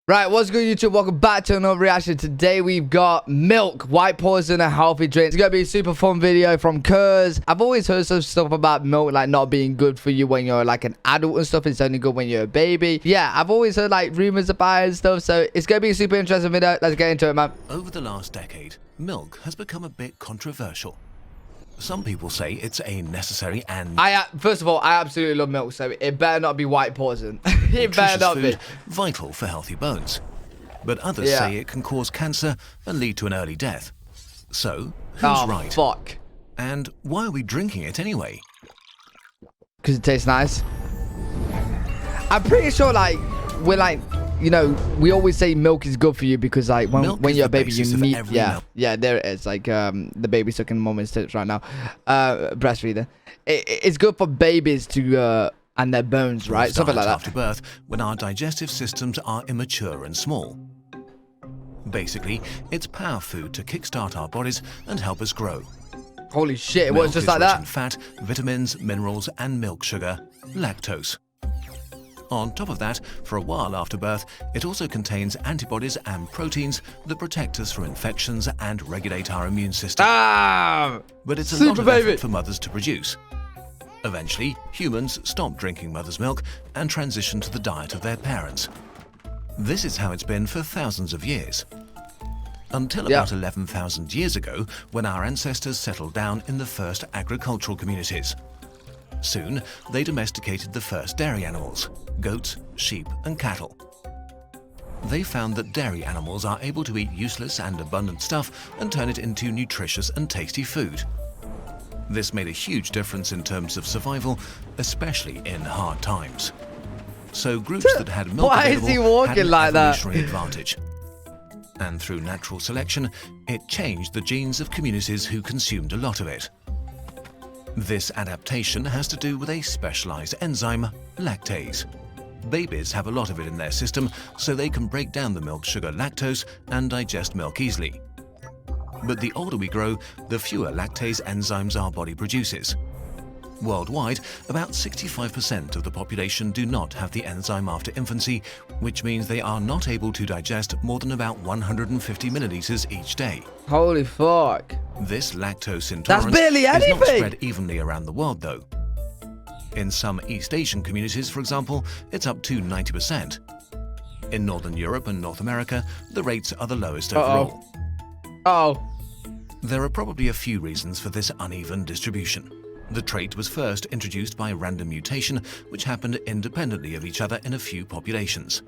Right, what's good, YouTube? Welcome back to another reaction. Today we've got milk, white poison, a healthy drink. It's gonna be a super fun video from Kurz. I've always heard some stuff about milk like not being good for you when you're like an adult and stuff. It's only good when you're a baby. Yeah, I've always heard like rumors about it and stuff. So it's gonna be a super interesting video. Let's get into it, man. Over the last decade, milk has become a bit controversial. Some people say it's a necessary and First of all, I absolutely love milk, so it better not be white poison. It better not be. Vital for healthy bones. But others say it can cause cancer and lead to an early death. So, who's right? Fuck. And why are we drinking it anyway? Because it tastes nice. I'm pretty sure, like, we're like, you know, we always say milk is good for you because, like, when you're a baby, you need, yeah, there it is. Like, the baby sucking mommy's tits right now. Breastfeeder. It's good for babies to, and their bones, right? Something like that. After birth, when our digestive systems are immature and small. Basically, it's power food to kickstart our bodies and help us grow. Holy shit, it was just like that. In fat, vitamins, minerals, and milk sugar, lactose. On top of that, for a while after birth, it also contains antibodies and proteins that protect us from infections and regulate our immune system. But it's a lot of effort for mothers to produce. Eventually, humans stop drinking mother's milk and transition to the diet of their parents. This is how it's been for thousands of years. Until about 11,000 years ago, when our ancestors settled down in the first agricultural communities. Soon, they domesticated the first dairy animals, goats, sheep, and cattle. They found that dairy animals are able to eat useless and abundant stuff and turn it into nutritious and tasty food. This made a huge difference in terms of survival, especially in hard times. So groups that had milk available had an evolutionary advantage. And through natural selection, it changed the genes of communities who consumed a lot of it. This adaptation has to do with a specialized enzyme, lactase. Babies have a lot of it in their system, so they can break down the milk sugar lactose and digest milk easily. But the older we grow, the fewer lactase enzymes our body produces. Worldwide, about 65% of the population do not have the enzyme after infancy, which means they are not able to digest more than about 150 milliliters each day. Holy fuck. This lactose intolerance is not spread evenly around the world, though. In some East Asian communities, for example, it's up to 90%. In Northern Europe and North America, the rates are the lowest overall. There are probably a few reasons for this uneven distribution. The trait was first introduced by random mutation, which happened independently of each other in a few populations.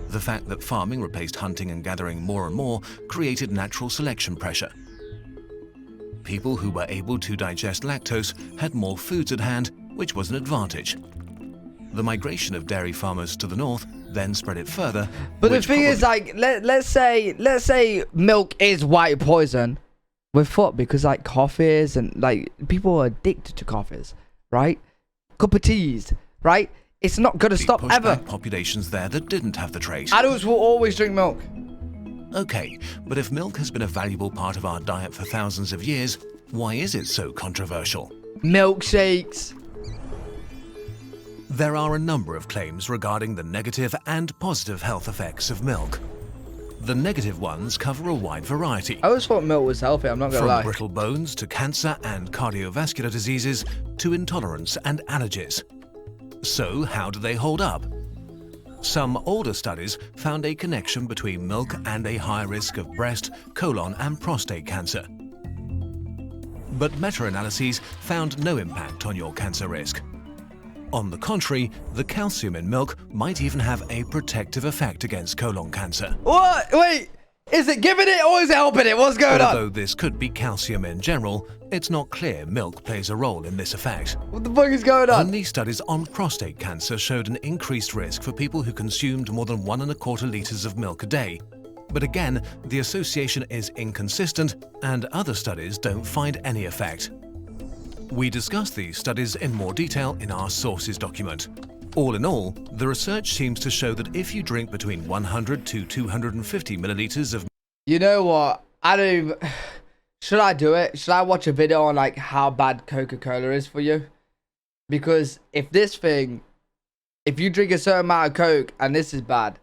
The fact that farming replaced hunting and gathering more and more created natural selection pressure. People who were able to digest lactose had more foods at hand, which was an advantage. The migration of dairy farmers to the north then spread it further. But the thing is, like, let's say milk is white poison. We're fucked because like coffees and like people are addicted to coffees, right? Cup of teas, right? It's not gonna stop ever. Populations there that didn't have the trait. Adults will always drink milk. Okay, but if milk has been a valuable part of our diet for thousands of years, why is it so controversial? Milkshakes. There are a number of claims regarding the negative and positive health effects of milk. The negative ones cover a wide variety. I always thought milk was healthy, I'm not gonna lie. From brittle bones to cancer and cardiovascular diseases to intolerance and allergies. So how do they hold up? Some older studies found a connection between milk and a higher risk of breast, colon and prostate cancer. But meta-analyses found no impact on your cancer risk. On the contrary, the calcium in milk might even have a protective effect against colon cancer. What? Wait, is it giving it or is it helping it? What's going on? Although this could be calcium in general, it's not clear milk plays a role in this effect. What the fuck is going on? Only studies on prostate cancer showed an increased risk for people who consumed more than 1.25 liters of milk a day. But again, the association is inconsistent and other studies don't find any effect. We discuss these studies in more detail in our sources document. All in all, the research seems to show that if you drink between 100 to 250 milliliters of... You know what? I don't even... Should I do it? Should I watch a video on like how bad Coca-Cola is for you? Because if you drink a certain amount of Coke and this is bad,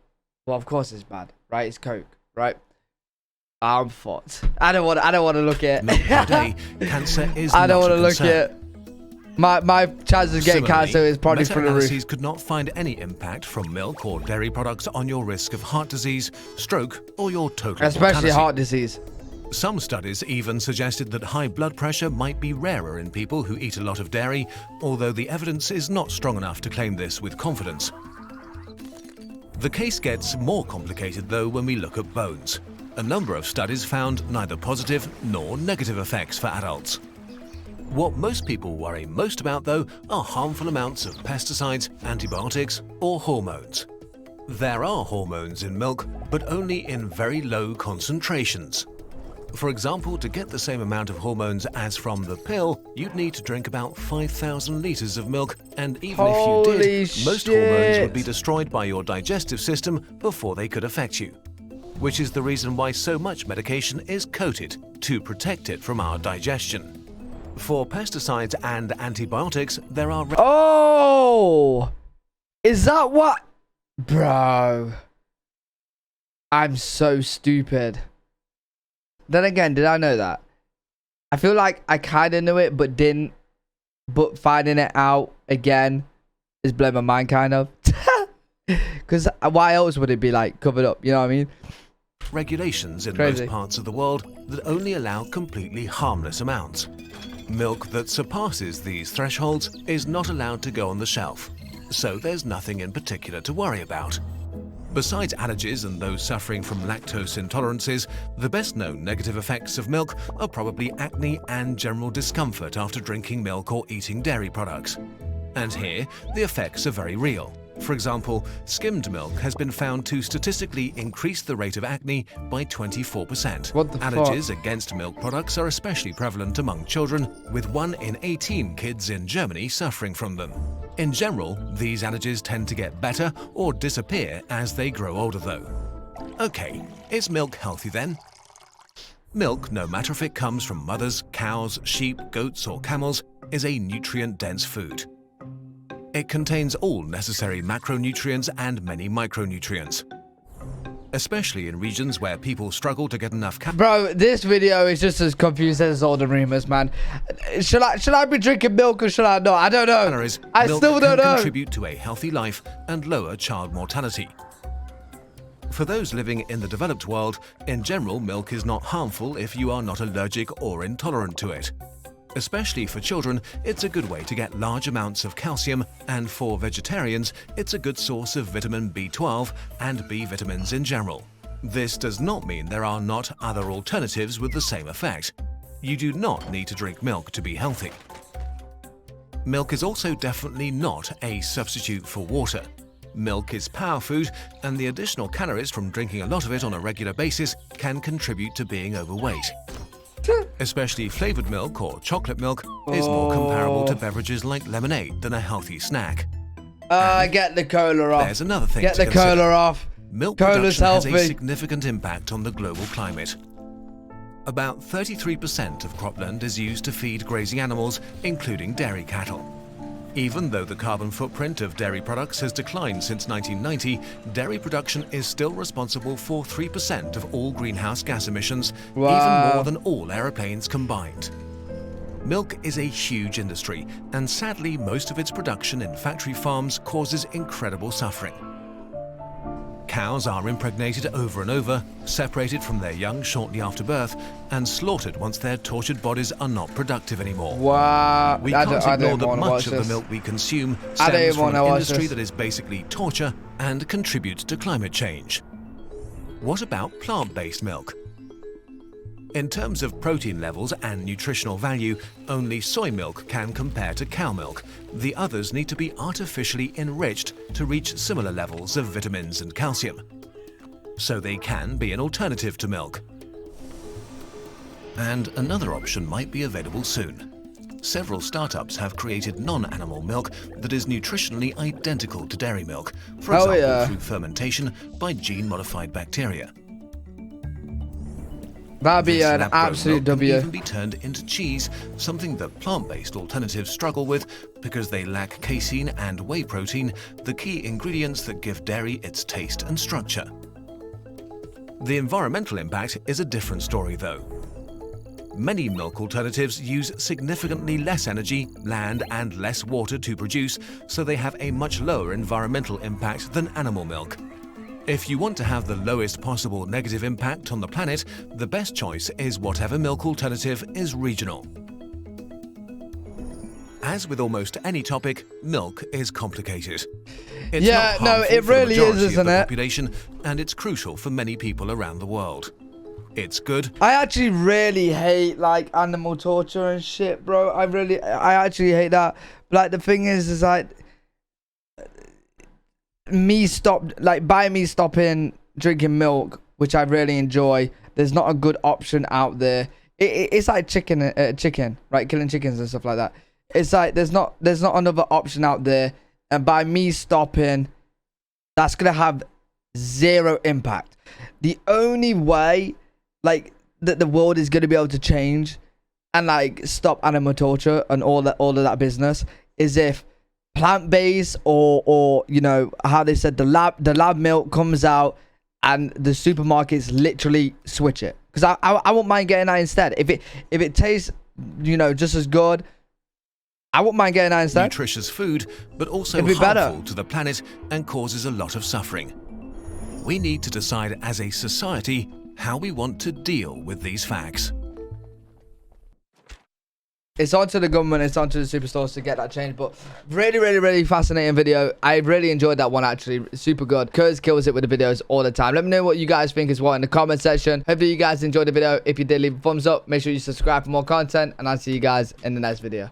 Well, of course it's bad, right? It's Coke, right? I'm fucked. I don't want to look at Milk per day, cancer is I don't not want a to look concern. at my chances of getting cancer is probably through the roof. Meta-analyses could not find any impact from milk or dairy products on your risk of heart disease, stroke, or your total Especially mortality. heart disease. Some studies even suggested that high blood pressure might be rarer in people who eat a lot of dairy, although the evidence is not strong enough to claim this with confidence. The case gets more complicated though when we look at bones. A number of studies found neither positive nor negative effects for adults. What most people worry most about though are harmful amounts of pesticides, antibiotics, or hormones. There are hormones in milk, but only in very low concentrations. For example, to get the same amount of hormones as from the pill, you'd need to drink about 5,000 litres of milk, and even if you did, most hormones would be destroyed by your digestive system before they could affect you. Which is the reason why so much medication is coated, to protect it from our digestion. For pesticides and antibiotics, there are... Oh! Is that what... Bro. I'm so stupid. Then again, did I know that? I feel like I kind of knew it, but didn't. But finding it out again is blowing my mind, kind of. Because why else would it be like covered up? You know what I mean? Regulations in Crazy. most parts of the world that only allow completely harmless amounts. Milk that surpasses these thresholds is not allowed to go on the shelf, so there's nothing in particular to worry about. Besides allergies and those suffering from lactose intolerances, the best-known negative effects of milk are probably acne and general discomfort after drinking milk or eating dairy products. And here, the effects are very real. For example, skimmed milk has been found to statistically increase the rate of acne by 24%. What the fuck? Allergies against milk products are especially prevalent among children, with 1 in 18 kids in Germany suffering from them. In general, these allergies tend to get better or disappear as they grow older though. Okay, is milk healthy then? Milk, no matter if it comes from mothers, cows, sheep, goats or camels, is a nutrient-dense food. It contains all necessary macronutrients and many micronutrients. Especially in regions where people struggle to get enough Bro, this video is just as confused as all the rumors, man. Should I be drinking milk or should I not? I don't know. calories. I Milk still don't can know. contribute to a healthy life and lower child mortality. For those living in the developed world, in general, milk is not harmful if you are not allergic or intolerant to it. Especially for children, it's a good way to get large amounts of calcium, and for vegetarians, it's a good source of vitamin B12 and B vitamins in general. This does not mean there are not other alternatives with the same effect. You do not need to drink milk to be healthy. Milk is also definitely not a substitute for water. Milk is power food, and the additional calories from drinking a lot of it on a regular basis can contribute to being overweight. Especially flavored milk or chocolate milk is more comparable to beverages like lemonade than a healthy snack. Get the cola off. There's another thing Get to the consider. cola off. Milk Cola's production has a healthy. significant impact on the global climate. About 33% of cropland is used to feed grazing animals, including dairy cattle. Even though the carbon footprint of dairy products has declined since 1990, dairy production is still responsible for 3% of all greenhouse gas emissions, Wow. even more than all aeroplanes combined. Milk is a huge industry, and sadly most of its production in factory farms causes incredible suffering. Cows are impregnated over and over, separated from their young shortly after birth, and slaughtered once their tortured bodies are not productive anymore. Wow. We I can't don't ignore that wanna much watch of the this. milk we consume I don't stems even from wanna an watch industry this. that is basically torture and contributes to climate change. What about plant-based milk? In terms of protein levels and nutritional value, only soy milk can compare to cow milk. The others need to be artificially enriched to reach similar levels of vitamins and calcium. So they can be an alternative to milk. And another option might be available soon. Several startups have created non-animal milk that is nutritionally identical to dairy milk, for example through fermentation by gene-modified bacteria. That'd be This an lab-grown absolute milk can W. even be turned into cheese, something that plant-based alternatives struggle with because they lack casein and whey protein, the key ingredients that give dairy its taste and structure. The environmental impact is a different story, though. Many milk alternatives use significantly less energy, land, and less water to produce, so they have a much lower environmental impact than animal milk. If you want to have the lowest possible negative impact on the planet, the best choice is whatever milk alternative is regional. As with almost any topic, milk is complicated. It's Yeah, not no, harmful it for the really is, majority of isn't the it? population, and it's crucial for many people around the world. It's good. I actually really hate like animal torture and shit, bro. I actually hate that. But like the thing is like by me stopping drinking milk, which I really enjoy. There's not a good option out there. It's like chicken, right? Killing chickens and stuff like that. It's like there's not another option out there, and by me stopping, that's gonna have zero impact. The only way like that the world is gonna be able to change and like stop animal torture and all of that business is if plant-based or you know how they said the lab milk comes out and the supermarkets literally switch it, because I won't mind getting that instead. If it tastes, you know, just as good, I won't mind getting that instead. Nutritious food, but also It'd be harmful better to the planet and causes a lot of suffering. We need to decide as a society how we want to deal with these facts. It's on to the government, it's on to the superstores to get that change. But really fascinating video. I really enjoyed that one, actually. Super good. Kurz kills it with the videos all the time. Let me know what you guys think as well in the comment section. Hopefully you guys enjoyed the video. If you did, leave a thumbs up. Make sure you subscribe for more content, and I'll see you guys in the next video.